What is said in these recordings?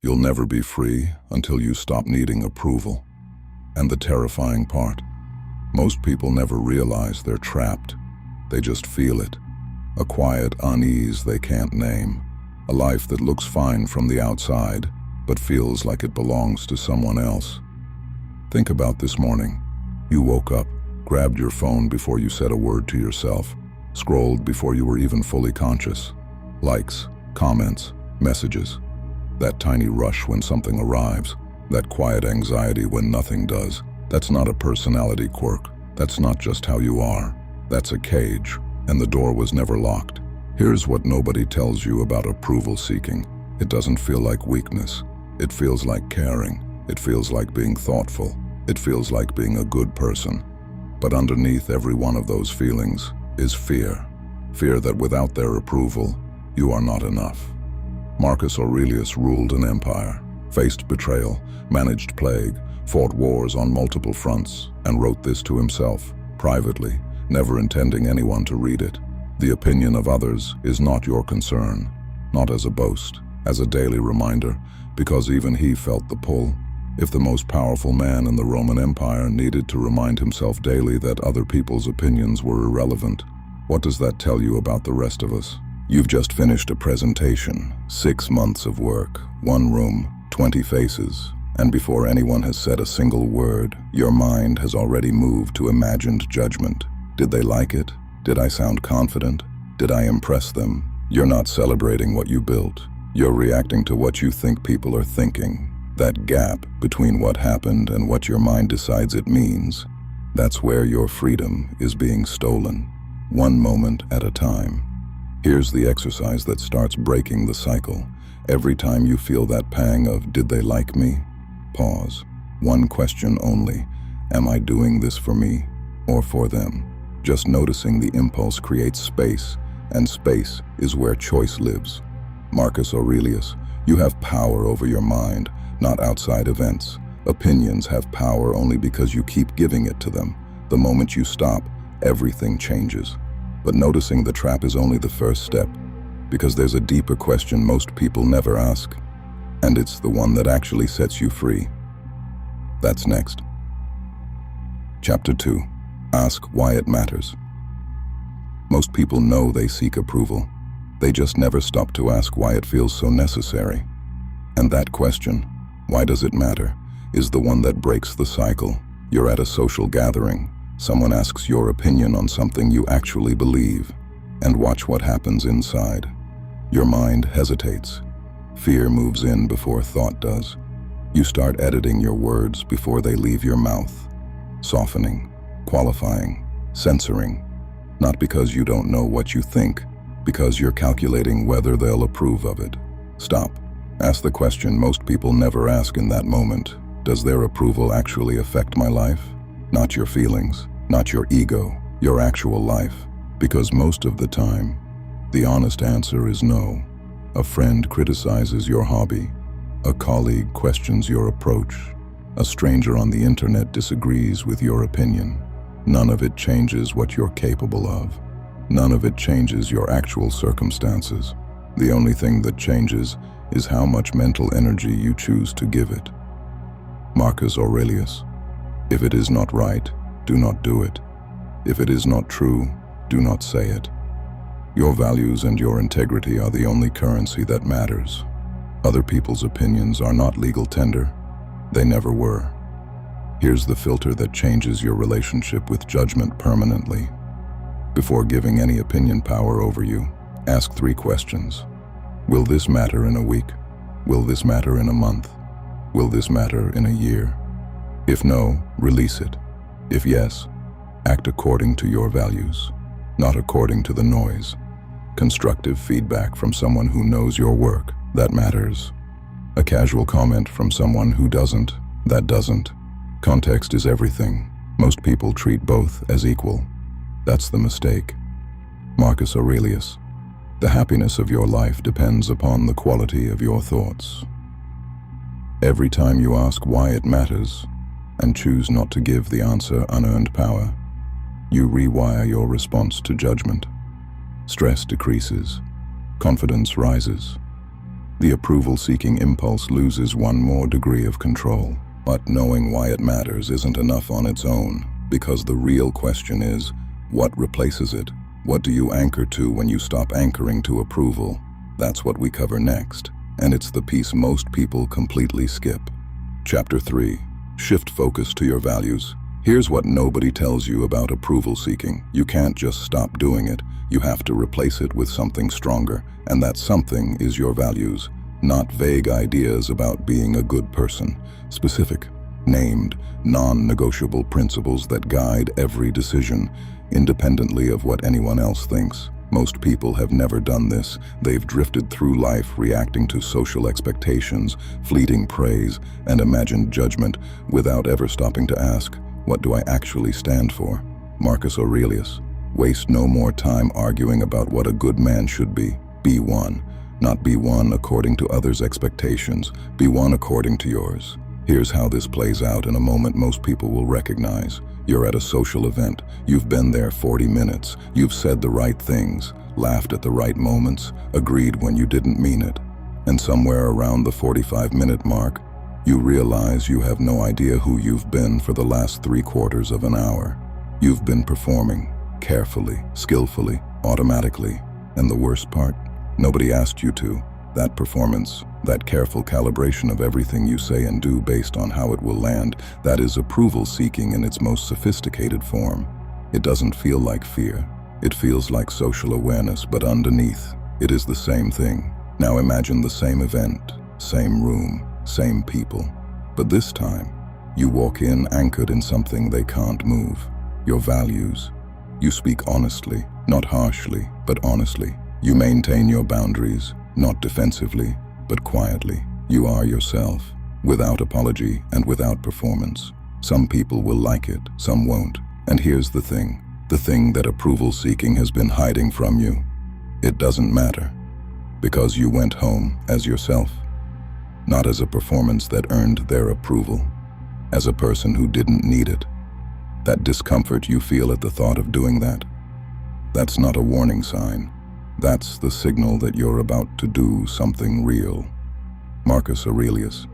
You'll never be free until you stop needing approval. And the terrifying part, most people never realize they're trapped. They just feel it. A quiet unease they can't name. A life that looks fine from the outside, but feels like it belongs to someone else. Think about this morning. You woke up, grabbed your phone before you said a word to yourself, scrolled before you were even fully conscious. Likes, comments, messages. That tiny rush when something arrives, that quiet anxiety when nothing does. That's not a personality quirk. That's not just how you are. That's a cage, and the door was never locked. Here's what nobody tells you about approval seeking. It doesn't feel like weakness. It feels like caring. It feels like being thoughtful. It feels like being a good person. But underneath every one of those feelings is fear. Fear that without their approval, you are not enough. Marcus Aurelius ruled an empire, faced betrayal, managed plague, fought wars on multiple fronts, and wrote this to himself, privately, never intending anyone to read it. The opinion of others is not your concern, not as a boast, as a daily reminder, because even he felt the pull. If the most powerful man in the Roman Empire needed to remind himself daily that other people's opinions were irrelevant, what does that tell you about the rest of us? You've just finished a presentation, 6 months of work, 1 room, 20 faces, and before anyone has said a single word, your mind has already moved to imagined judgment. Did they like it? Did I sound confident? Did I impress them? You're not celebrating what you built. You're reacting to what you think people are thinking. That gap between what happened and what your mind decides it means, that's where your freedom is being stolen, 1 moment at a time. Here's the exercise that starts breaking the cycle. Every time you feel that pang of, did they like me? Pause. 1 question only. Am I doing this for me or for them? Just noticing the impulse creates space, and space is where choice lives. Marcus Aurelius, you have power over your mind, not outside events. Opinions have power only because you keep giving it to them. The moment you stop, everything changes. But noticing the trap is only the first step, because there's a deeper question most people never ask, and it's the one that actually sets you free. That's next. Chapter 2. Ask why it matters. Most people know they seek approval. They just never stop to ask why it feels so necessary. And that question, why does it matter, is the one that breaks the cycle. You're at a social gathering. Someone asks your opinion on something you actually believe, and watch what happens inside. Your mind hesitates. Fear moves in before thought does. You start editing your words before they leave your mouth, softening, qualifying, censoring, not because you don't know what you think, because you're calculating whether they'll approve of it. Stop. Ask the question most people never ask in that moment. Does their approval actually affect my life? Not your feelings, not your ego, your actual life. Because most of the time, the honest answer is no. A friend criticizes your hobby. A colleague questions your approach. A stranger on the internet disagrees with your opinion. None of it changes what you're capable of. None of it changes your actual circumstances. The only thing that changes is how much mental energy you choose to give it. Marcus Aurelius. If it is not right, do not do it. If it is not true, do not say it. Your values and your integrity are the only currency that matters. Other people's opinions are not legal tender. They never were. Here's the filter that changes your relationship with judgment permanently. Before giving any opinion power over you, ask 3 questions. Will this matter in a week? Will this matter in a month? Will this matter in a year? If no, release it. If yes, act according to your values, not according to the noise. Constructive feedback from someone who knows your work, that matters. A casual comment from someone who doesn't, that doesn't. Context is everything. Most people treat both as equal. That's the mistake. Marcus Aurelius. The happiness of your life depends upon the quality of your thoughts. Every time you ask why it matters, and choose not to give the answer unearned power, you rewire your response to judgment. Stress decreases. Confidence rises. The approval-seeking impulse loses one more degree of control. But knowing why it matters isn't enough on its own, because the real question is, what replaces it? What do you anchor to when you stop anchoring to approval? That's what we cover next, and it's the piece most people completely skip. Chapter 3. Shift focus to your values. Here's what nobody tells you about approval seeking. You can't just stop doing it. You have to replace it with something stronger, and that something is your values. Not vague ideas about being a good person. Specific, named, non-negotiable principles that guide every decision, independently of what anyone else thinks. Most people have never done this. They've drifted through life reacting to social expectations, fleeting praise, and imagined judgment without ever stopping to ask, what do I actually stand for? Marcus Aurelius. Waste no more time arguing about what a good man should be. Be one. Not be one according to others' expectations. Be one according to yours. Here's how this plays out in a moment most people will recognize. You're at a social event. You've been there 40 minutes. You've said the right things, laughed at the right moments, agreed when you didn't mean it. And somewhere around the 45-minute mark, you realize you have no idea who you've been for the last 3/4 of an hour. You've been performing, carefully, skillfully, automatically. And the worst part? Nobody asked you to. That performance, that careful calibration of everything you say and do based on how it will land, that is approval seeking in its most sophisticated form. It doesn't feel like fear. It feels like social awareness, but underneath, it is the same thing. Now imagine the same event, same room, same people. But this time, you walk in anchored in something they can't move. Your values. You speak honestly, not harshly, but honestly. You maintain your boundaries, not defensively, but quietly. You are yourself, without apology and without performance. Some people will like it, some won't. And here's the thing that approval seeking has been hiding from you. It doesn't matter, because you went home as yourself, not as a performance that earned their approval, as a person who didn't need it. That discomfort you feel at the thought of doing that, that's not a warning sign. That's the signal that you're about to do something real. Marcus Aurelius.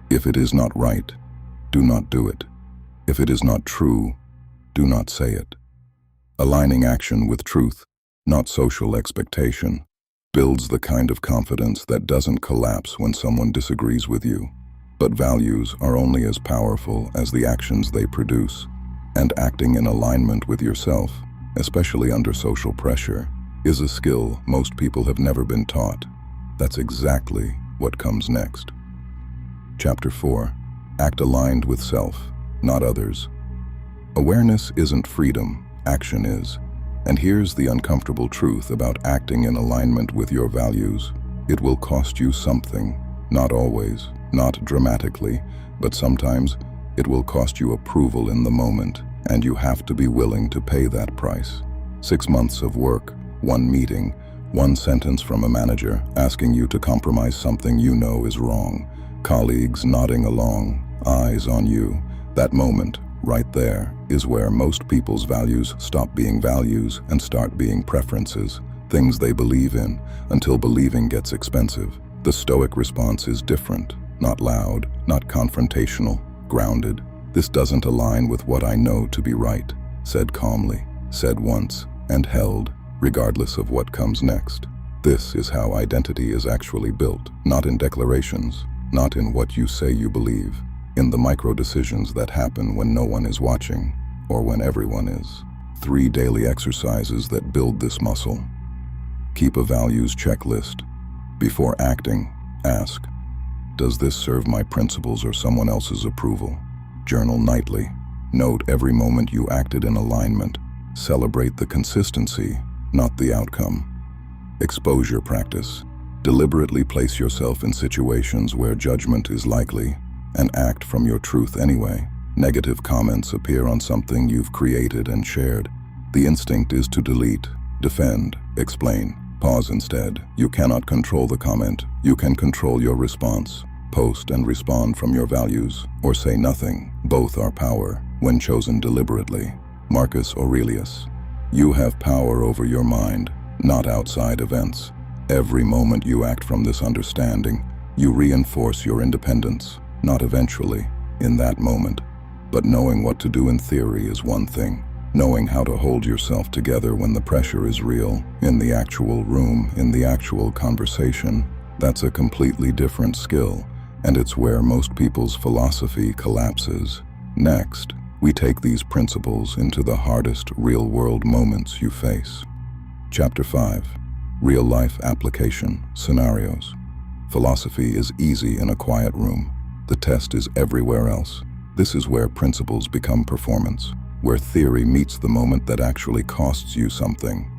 If it is not right, do not do it. If it is not true, do not say it. Aligning action with truth, not social expectation, builds the kind of confidence that doesn't collapse when someone disagrees with you. But values are only as powerful as the actions they produce, and acting in alignment with yourself, especially under social pressure, is a skill most people have never been taught. That's exactly what comes next. Chapter 4. Act aligned with self, not others. Awareness isn't freedom, action is. And here's the uncomfortable truth about acting in alignment with your values. It will cost you something. Not always, not dramatically, but sometimes it will cost you approval in the moment, and you have to be willing to pay that price. 6 months of work, 1 meeting, 1 sentence from a manager asking you to compromise something you know is wrong, colleagues nodding along, eyes on you. That moment, right there, is where most people's values stop being values and start being preferences, things they believe in, until believing gets expensive. The Stoic response is different, not loud, not confrontational, grounded. This doesn't align with what I know to be right, said calmly, said once, and held, regardless of what comes next. This is how identity is actually built, not in declarations, not in what you say you believe, in the micro decisions that happen when no one is watching, or when everyone is. 3 daily exercises that build this muscle. Keep a values checklist. Before acting, ask, does this serve my principles or someone else's approval? Journal nightly. Note every moment you acted in alignment. Celebrate the consistency, not the outcome. Exposure practice. Deliberately place yourself in situations where judgment is likely, and act from your truth anyway. Negative comments appear on something you've created and shared. The instinct is to delete, defend, explain. Pause instead. You cannot control the comment. You can control your response. Post and respond from your values, or say nothing. Both are power, when chosen deliberately. Marcus Aurelius. You have power over your mind, not outside events. Every moment you act from this understanding, you reinforce your independence, not eventually, in that moment. But knowing what to do in theory is one thing. Knowing how to hold yourself together when the pressure is real, in the actual room, in the actual conversation, that's a completely different skill, and it's where most people's philosophy collapses. Next, we take these principles into the hardest real-world moments you face. Chapter 5. Real-life application scenarios. Philosophy is easy in a quiet room. The test is everywhere else. This is where principles become performance, where theory meets the moment that actually costs you something.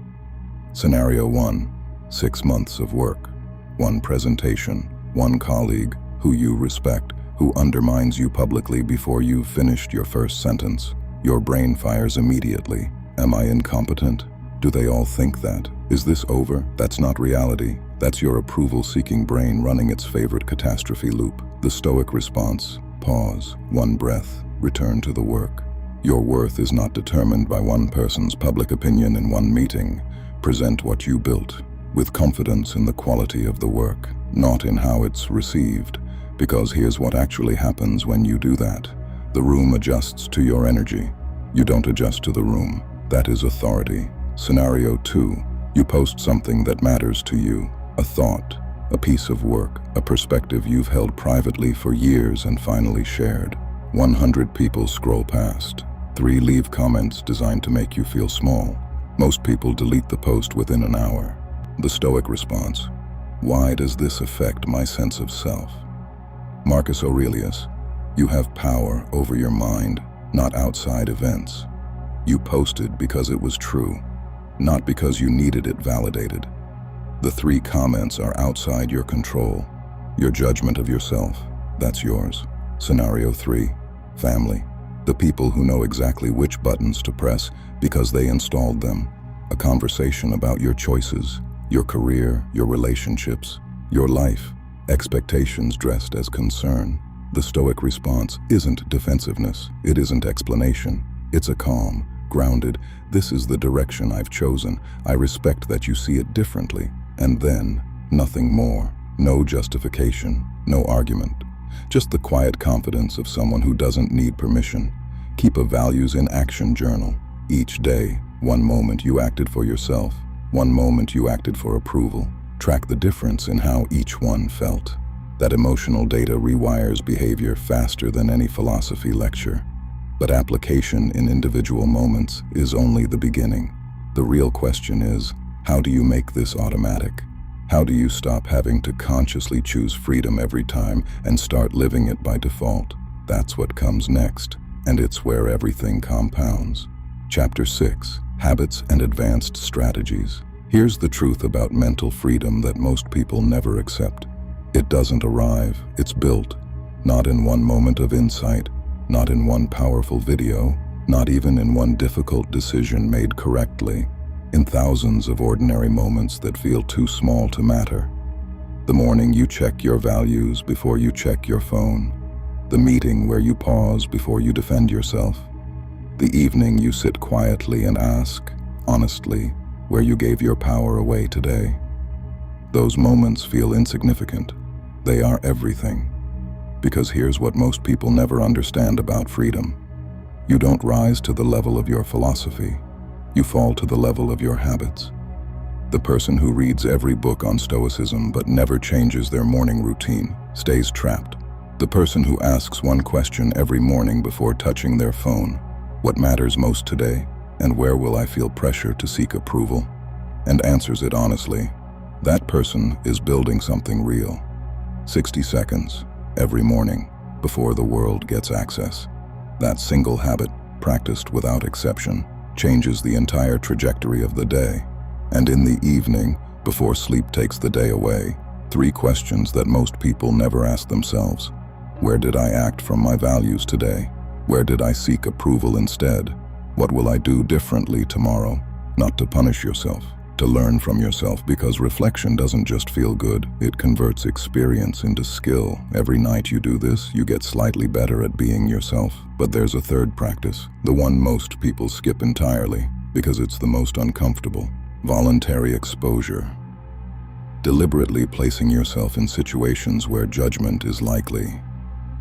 Scenario 1. 6 months of work. One presentation, one colleague who you respect, who undermines you publicly before you've finished your first sentence. Your brain fires immediately. Am I incompetent? Do they all think that? Is this over? That's not reality. That's your approval-seeking brain running its favorite catastrophe loop. The Stoic response: pause, one breath, return to the work. Your worth is not determined by one person's public opinion in one meeting. Present what you built, with confidence in the quality of the work, not in how it's received. Because here's what actually happens when you do that. The room adjusts to your energy. You don't adjust to the room. That is authority. Scenario 2. You post something that matters to you. A thought, a piece of work, a perspective you've held privately for years and finally shared. 100 people scroll past. 3 leave comments designed to make you feel small. Most people delete the post within an hour. The Stoic response: why does this affect my sense of self? Marcus Aurelius: you have power over your mind, not outside events. You posted because it was true, not because you needed it validated. The 3 comments are outside your control. Your judgment of yourself, that's yours. Scenario 3. Family. The people who know exactly which buttons to press because they installed them. A conversation about your choices, your career, your relationships, your life. Expectations dressed as concern. The Stoic response isn't defensiveness. It isn't explanation. It's a calm, grounded, this is the direction I've chosen. I respect that you see it differently. And then, nothing more. No justification, no argument. Just the quiet confidence of someone who doesn't need permission. Keep a values in action journal. Each day, one moment you acted for yourself, one moment you acted for approval. Track the difference in how each one felt. That emotional data rewires behavior faster than any philosophy lecture. But application in individual moments is only the beginning. The real question is, how do you make this automatic? How do you stop having to consciously choose freedom every time and start living it by default? That's what comes next, and it's where everything compounds. Chapter 6. Habits and Advanced Strategies. Here's the truth about mental freedom that most people never accept. It doesn't arrive, it's built. Not in one moment of insight, not in one powerful video, not even in one difficult decision made correctly. In thousands of ordinary moments that feel too small to matter. The morning you check your values before you check your phone. The meeting where you pause before you defend yourself. The evening you sit quietly and ask, honestly, where you gave your power away today. Those moments feel insignificant. They are everything. Because here's what most people never understand about freedom. You don't rise to the level of your philosophy. You fall to the level of your habits. The person who reads every book on Stoicism but never changes their morning routine stays trapped. The person who asks one question every morning before touching their phone: what matters most today, and where will I feel pressure to seek approval? And answers it honestly. That person is building something real. 60 seconds, every morning, before the world gets access. That single habit, practiced without exception, changes the entire trajectory of the day. And in the evening, before sleep takes the day away, 3 questions that most people never ask themselves. Where did I act from my values today? Where did I seek approval instead? What will I do differently tomorrow? Not to punish yourself, to learn from yourself, because reflection doesn't just feel good, it converts experience into skill. Every night you do this, you get slightly better at being yourself. But there's a third practice, the one most people skip entirely, because it's the most uncomfortable: voluntary exposure. deliberately placing yourself in situations where judgment is likely,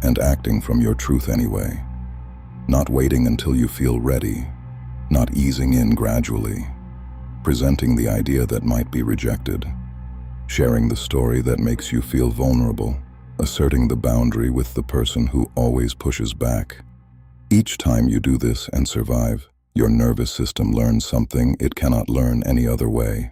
and acting from your truth anyway. Not waiting until you feel ready, not easing in gradually, presenting the idea that might be rejected, sharing the story that makes you feel vulnerable, asserting the boundary with the person who always pushes back. Each time you do this and survive, your nervous system learns something it cannot learn any other way.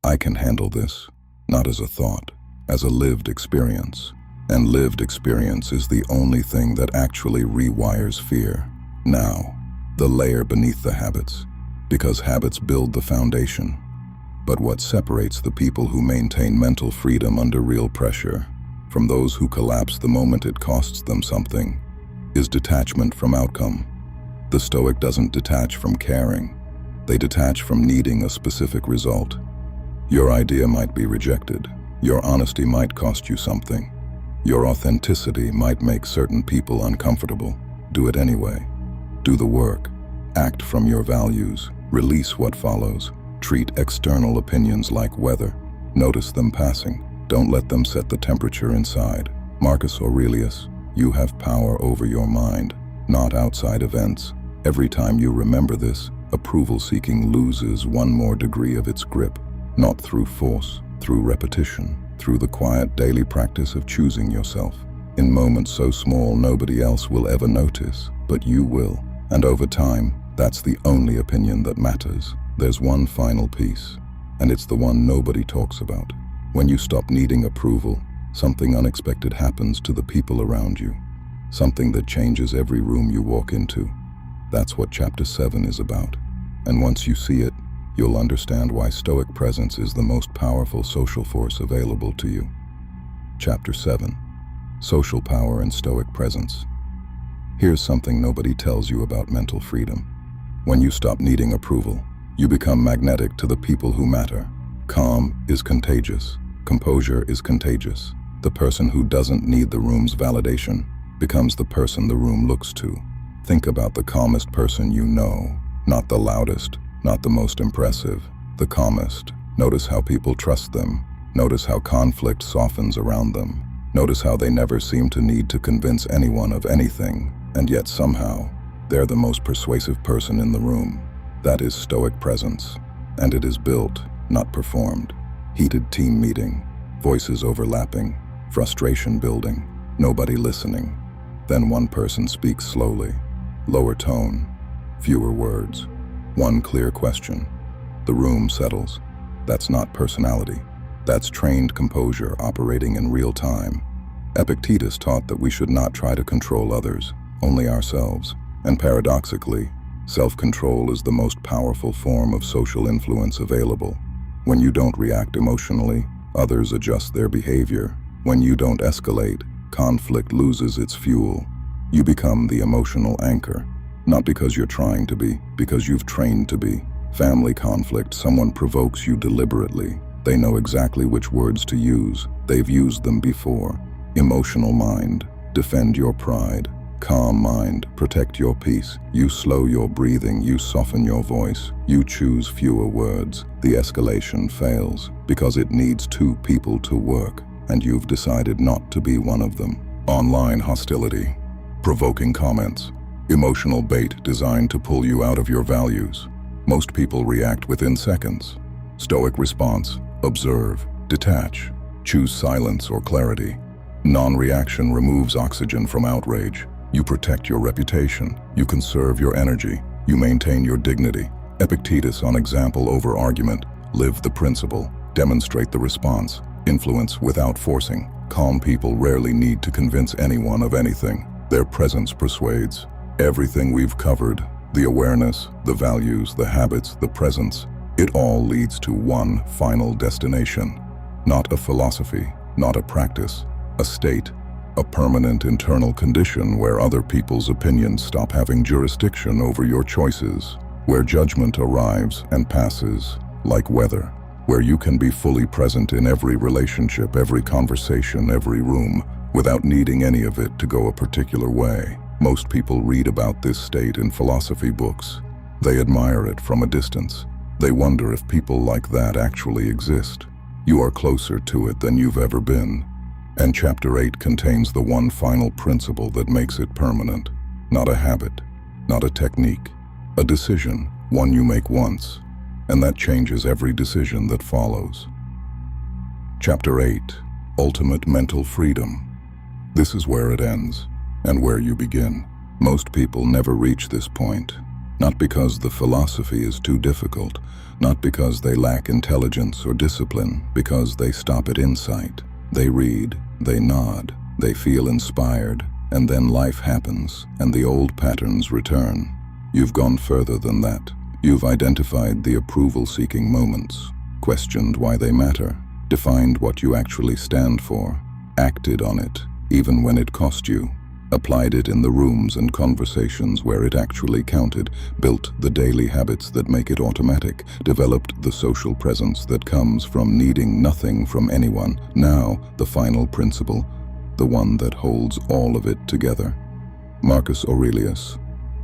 I can handle this, not as a thought, as a lived experience. And lived experience is the only thing that actually rewires fear. Now, the layer beneath the habits, because habits build the foundation. But what separates the people who maintain mental freedom under real pressure from those who collapse the moment it costs them something is detachment from outcome. The Stoic doesn't detach from caring. They detach from needing a specific result. Your idea might be rejected. Your honesty might cost you something. Your authenticity might make certain people uncomfortable. Do it anyway. Do the work. Act from your values. Release what follows. Treat external opinions like weather. Notice them passing. Don't let them set the temperature inside. Marcus Aurelius, you have power over your mind, not outside events. Every time you remember this, approval-seeking loses one more degree of its grip. Not through force, through repetition, through the quiet daily practice of choosing yourself. In moments so small nobody else will ever notice, but you will. And over time, that's the only opinion that matters. There's one final piece, and it's the one nobody talks about. When you stop needing approval, something unexpected happens to the people around you. Something that changes every room you walk into. That's what Chapter 7 is about. And once you see it, you'll understand why Stoic presence is the most powerful social force available to you. Chapter 7. Social power and Stoic presence. Here's something nobody tells you about mental freedom. When you stop needing approval, you become magnetic to the people who matter. Calm is contagious. Composure is contagious. The person who doesn't need the room's validation becomes the person the room looks to. Think about the calmest person you know, not the loudest, not the most impressive, the calmest. Notice how people trust them. Notice how conflict softens around them. Notice how they never seem to need to convince anyone of anything, and yet somehow, they're the most persuasive person in the room. That is Stoic presence, and it is built, not performed. Heated team meeting, voices overlapping, frustration building, nobody listening. Then one person speaks slowly, lower tone, fewer words. One clear question. The room settles. That's not personality. That's trained composure operating in real time. Epictetus taught that we should not try to control others, only ourselves. And paradoxically, self-control is the most powerful form of social influence available. When you don't react emotionally, others adjust their behavior. When you don't escalate, conflict loses its fuel. You become the emotional anchor. Not because you're trying to be, because you've trained to be. Family conflict, someone provokes you deliberately. They know exactly which words to use. They've used them before. Emotional mind, defend your pride. Calm mind, protect your peace. You slow your breathing, you soften your voice. You choose fewer words. The escalation fails because it needs two people to work, and you've decided not to be one of them. Online hostility, provoking comments. Emotional bait designed to pull you out of your values. Most people react within seconds. Stoic response, observe, detach, choose silence or clarity. Non-reaction removes oxygen from outrage. You protect your reputation, you conserve your energy, you maintain your dignity. Epictetus on example over argument, live the principle, demonstrate the response, influence without forcing. Calm people rarely need to convince anyone of anything. Their presence persuades. Everything we've covered, the awareness, the values, the habits, the presence, it all leads to one final destination. Not a philosophy, not a practice, a state, a permanent internal condition where other people's opinions stop having jurisdiction over your choices, where judgment arrives and passes like weather, where you can be fully present in every relationship, every conversation, every room, without needing any of it to go a particular way. Most people read about this state in philosophy books. They admire it from a distance. They wonder if people like that actually exist. You are closer to it than you've ever been. And Chapter 8 contains the one final principle that makes it permanent. Not a habit, not a technique, a decision, one you make once, and that changes every decision that follows. Chapter 8, Ultimate Mental Freedom. This is where it ends, and where you begin. Most people never reach this point, not because the philosophy is too difficult, not because they lack intelligence or discipline, because they stop at insight. They read, they nod, they feel inspired, and then life happens, and the old patterns return. You've gone further than that. You've identified the approval-seeking moments, questioned why they matter, defined what you actually stand for, acted on it, even when it cost you, applied it in the rooms and conversations where it actually counted, built the daily habits that make it automatic, developed the social presence that comes from needing nothing from anyone. Now, the final principle, the one that holds all of it together. Marcus Aurelius.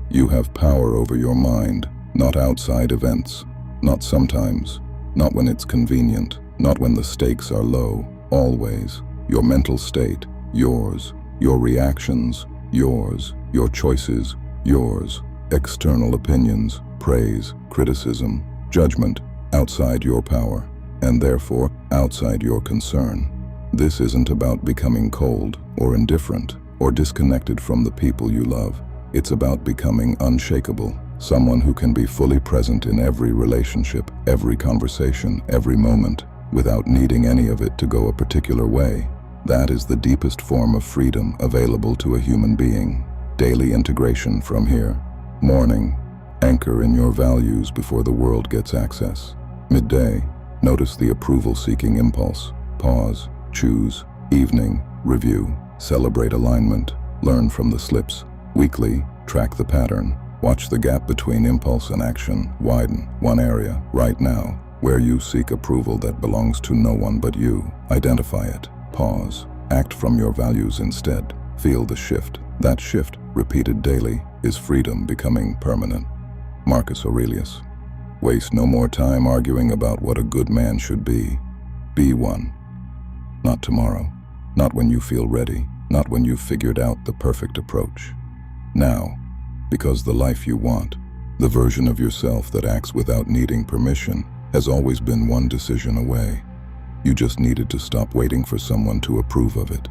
You have power over your mind, not outside events, not sometimes, not when it's convenient, not when the stakes are low, always. Your mental state, yours. Your reactions, yours. Your choices, yours. External opinions, praise, criticism, judgment, outside your power, and therefore outside your concern. This isn't about becoming cold or indifferent or disconnected from the people you love. It's about becoming unshakable, someone who can be fully present in every relationship, every conversation, every moment, without needing any of it to go a particular way. That is the deepest form of freedom available to a human being. Daily integration from here. Morning, anchor in your values before the world gets access. Midday, notice the approval-seeking impulse. Pause, choose. Evening, review. Celebrate alignment. Learn from the slips. Weekly, track the pattern. Watch the gap between impulse and action widen. One area, right now, where you seek approval that belongs to no one but you. Identify it. Pause. Act from your values instead. Feel the shift. That shift, repeated daily, is freedom becoming permanent. Marcus Aurelius. Waste no more time arguing about what a good man should be. Be one. Not tomorrow. Not when you feel ready. Not when you've figured out the perfect approach. Now. Because the life you want, the version of yourself that acts without needing permission, has always been one decision away. You just needed to stop waiting for someone to approve of it.